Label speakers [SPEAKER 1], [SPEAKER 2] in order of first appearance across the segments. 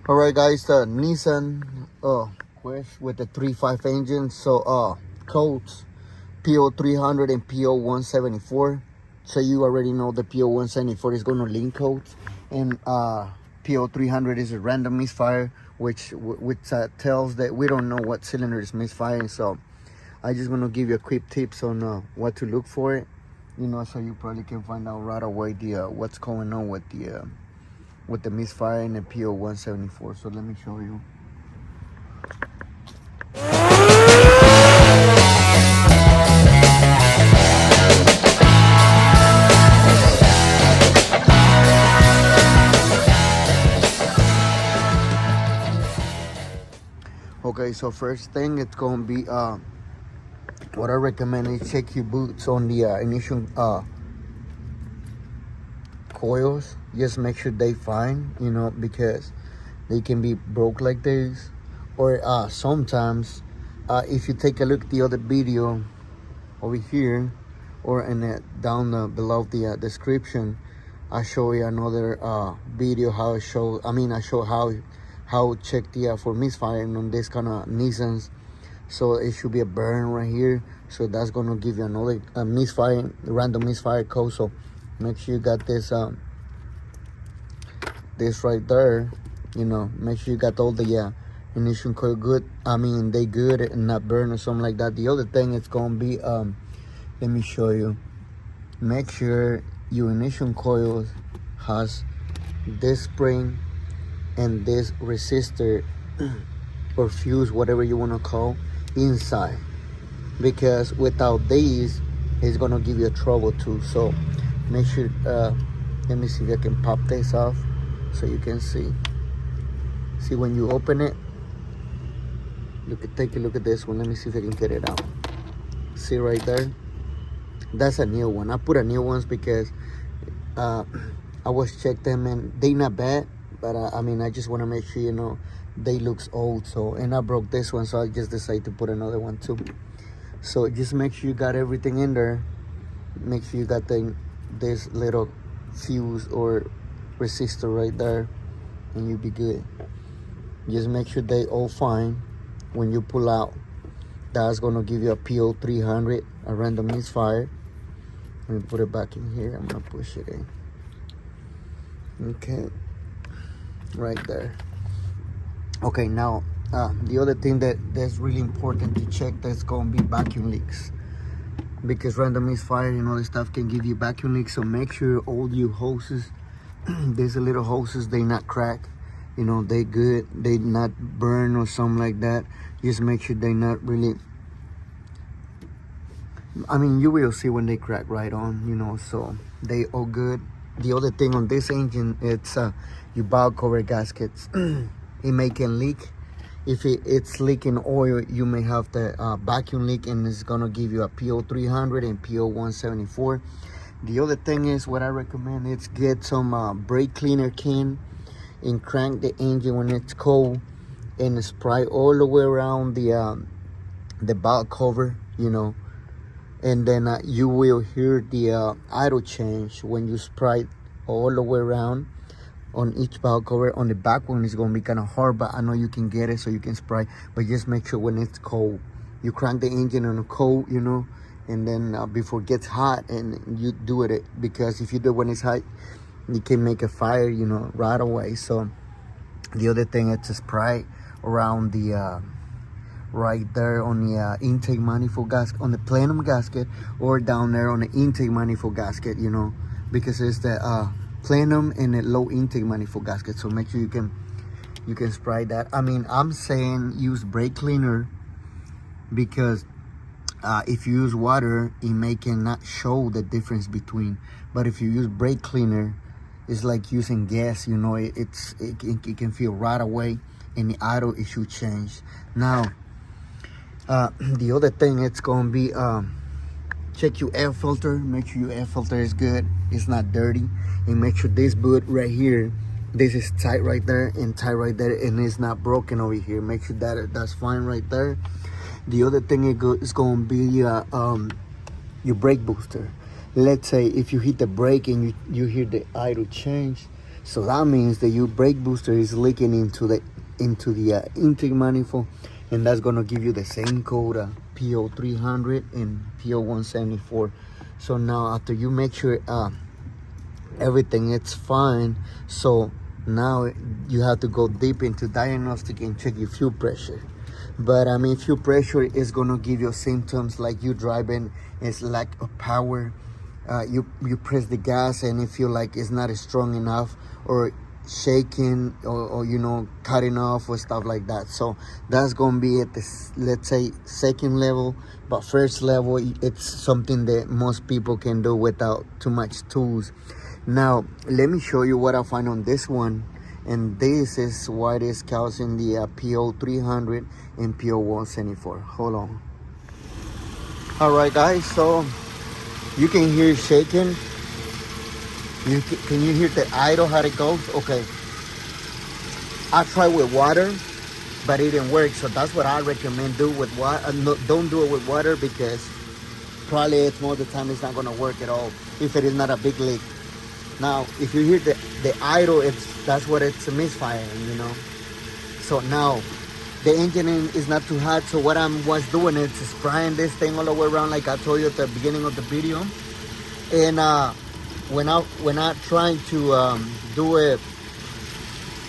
[SPEAKER 1] Alright guys, the Nissan Quest with the 3.5 engine. So codes P0300 and P0174. So you already know the P0174 is gonna link codes, and P0300 is a random misfire, which tells that we don't know what cylinder is misfiring. So I just gonna give you a quick tips on what to look for it, so you probably can find out right away what's going on with the misfire in the P0174. So let me show you. Okay, so first thing, it's gonna be what I recommend is check your boots on the initial coils. Just make sure they fine, because they can be broke like this, or sometimes if you take a look at the other video over here, or in the below the description, I show you another video how I show how check the for misfiring on this kind of Nissans. So it should be a burn right here, so that's gonna give you another random misfire code. So make sure you got this this right there, make sure you got all the ignition coil good. They good and not burn or something like that. The other thing it's gonna be let me show you. Make sure your ignition coil has this spring and this resistor or fuse, whatever you want to call, inside, because without these it's gonna give you a trouble too. So make sure let me see if I can pop this off so you can see when you open it. Take a look at this one. Let me see if I can get it out. See right there, that's a new one. I put a new ones because I was checked them and they not bad, but I just want to make sure they looks old. So, and I broke this one, so I just decided to put another one too. So just make sure you got everything in there. Make sure you got this little fuse or resistor right there, and you'll be good. Just make sure they all fine. When you pull out, that's gonna give you a P0300, a random misfire. Let me put it back in here. I'm gonna push it in. Okay, right there. Okay, now the other thing that's really important to check, that's gonna be vacuum leaks, because random misfire and all this stuff can give you vacuum leaks. So make sure all your hoses, these little hoses, they not crack, they good, they not burn or something like that. Just make sure they not really, you will see when they crack right on, so they all good. The other thing on this engine, it's your valve cover gaskets. It may can leak. If it's leaking oil, you may have the vacuum leak, and it's gonna give you a P0300 and P0174. The other thing is, what I recommend is get some brake cleaner can and crank the engine when it's cold, and spray all the way around the valve cover, and then you will hear the idle change when you spray all the way around on each valve cover. On the back one, it's gonna be kind of hard, but I know you can get it, so you can spray. But just make sure when it's cold, you crank the engine on a cold, and then before it gets hot, and you do it, because if you do it when it's hot, you can make a fire, right away. So the other thing is to spray around the right there on the intake manifold gasket, on the plenum gasket, or down there on the intake manifold gasket, because it's the plenum and a low intake manifold gasket. So make sure you can spray that. I'm saying use brake cleaner, because if you use water, it may cannot show the difference between. But if you use brake cleaner, it's like using gas, it can feel right away, and the idle, it should change. Now the other thing, it's gonna be check your air filter. Make sure your air filter is good, it's not dirty, and make sure this boot right here, this is tight right there and tight right there, and it's not broken over here. Make sure that's fine right there. The other thing is gonna be your brake booster. Let's say if you hit the brake and you hear the idle change, So that means that your brake booster is leaking into the intake manifold, and that's gonna give you the same code, P0300 and P0174. So now after you make sure everything it's fine, so now you have to go deep into diagnostic and check your fuel pressure. But I mean, fuel pressure is gonna give you symptoms like you driving is lack of power. You press the gas and it feel like it's not strong enough, or shaking, or you know, cutting off or stuff like that. So that's gonna be at this, let's say, second level. But first level, it's something that most people can do without too much tools. Now let me show you what I find on this one, and this is what is causing the P0300 and P0174. Hold on. All right, guys, so you can hear it shaking. Can you hear the idle, how it goes? Okay. I tried with water, but it didn't work. So that's what I recommend. Do with water. No, don't do it with water, because probably it's most of the time it's not gonna work at all if it is not a big leak. Now, if you hear the idle, that's what it's misfiring, you know. So now the engine is not too hot. So what I was doing is spraying this thing all the way around, like I told you at the beginning of the video. And when I trying to do it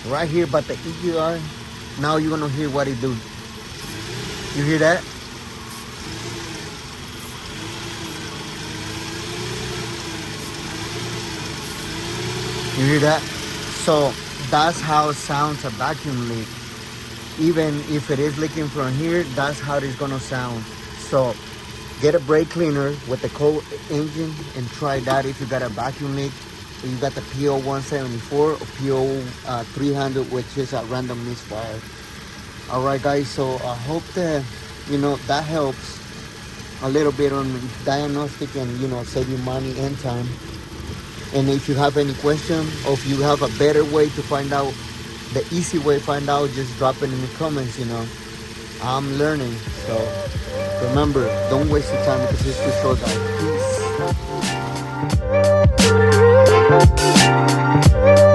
[SPEAKER 1] right here by the EGR, now you're gonna hear what it do. You hear that? You hear that? So that's how it sounds a vacuum leak. Even if it is leaking from here, that's how it's gonna sound. So get a brake cleaner with the cold engine and try that if you got a vacuum leak. You got the P0174 or P0300, which is a random misfire. All right, guys. So I hope that that helps a little bit on diagnostic and save you money and time. And if you have any question, or if you have a better way to find out, the easy way to find out, just drop it in the comments. I'm learning. So remember, don't waste your time, because it's too short, guys. Peace.